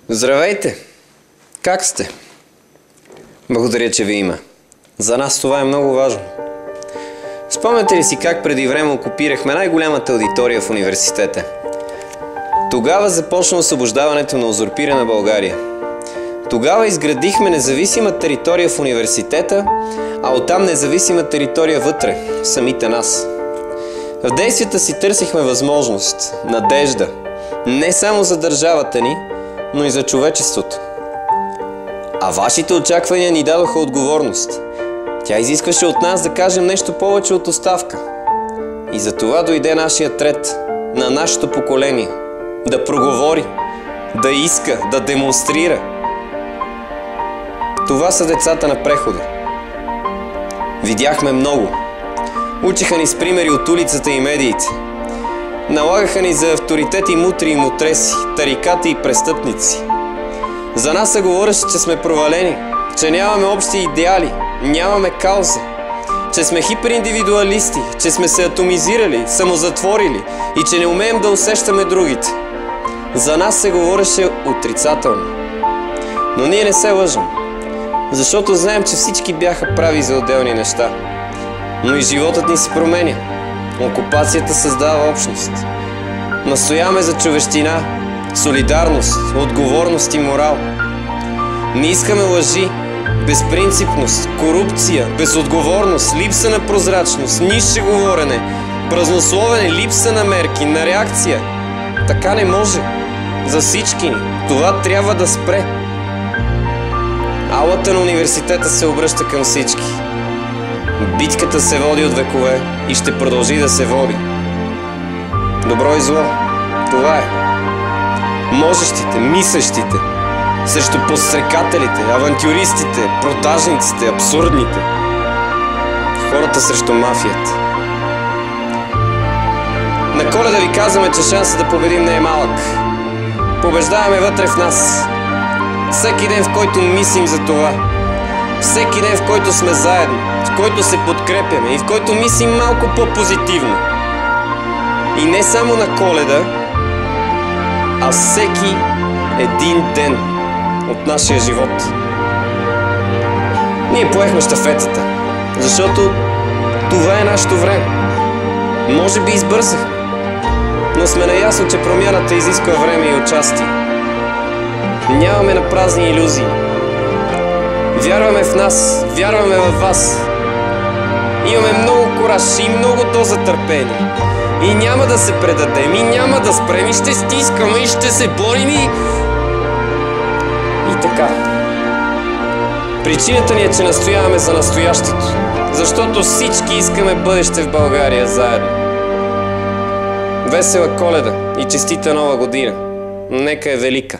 Здравейте! Как сте? Благодаря, че ви има. За нас това е много важно. Спомняте ли си как преди време окупирахме най-голямата аудитория в университета? Тогава започна освобождаването на узурпирана България. Тогава изградихме независима територия в университета, а оттам независима територия вътре, в самите нас. В действията си търсихме възможност, надежда, не само за държавата ни, но и за човечеството. А вашите очаквания ни дадоха отговорност. Тя изискваше от нас да кажем нещо повече от оставка. И за това дойде нашият ред, на нашето поколение. Да проговори, да иска, да демонстрира. Това са децата на прехода. Видяхме много. Учиха ни с примери от улицата и медиите. Налагаха ни за авторитети мутри и мутреси, тарикати и престъпници. За нас се говореше, че сме провалени, че нямаме общи идеали, нямаме кауза, че сме хипериндивидуалисти, че сме се атомизирали, самозатворили и че не умеем да усещаме другите. За нас се говореше отрицателно. Но ние не се лъжем, защото знаем, че всички бяха прави за отделни неща. Но и животът ни се променя. Окупацията създава общност. Настояваме за човещина, солидарност, отговорност и морал. Не искаме лъжи, безпринципност, корупция, безотговорност, липса на прозрачност, нише говорене, празнословене, липса на мерки, на реакция. Така не може. За всички ни. Това трябва да спре. Аулата на университета се обръща към всички. Битката се води от векове и ще продължи да се води. Добро и зло. Това е. Можещите, мислещите, срещу подстрекателите, авантюристите, продажниците, абсурдните. Хората срещу мафията. На Коледа ви казваме, че шансът да победим не е малък. Побеждаваме вътре в нас. Всеки ден, в който мислим за това. Всеки ден, в който сме заедно, в който се подкрепяме и в който мислим малко по-позитивно. И не само на Коледа, а всеки един ден от нашия живот. Ние поехме щафетата, защото това е нашето време. Може би избързахме, но сме наясно, че промяната изисква време и участие. Нямаме на празни илюзии. Вярваме в нас, вярваме във вас. Имаме много кураж и много доза търпение. И няма да се предадем, и няма да спрем, и ще стискаме, и ще се борим, и така. Причината ни е, че настояваме за настоящето. Защото всички искаме бъдеще в България заедно. Весела Коледа и честита Нова година. Нека е велика.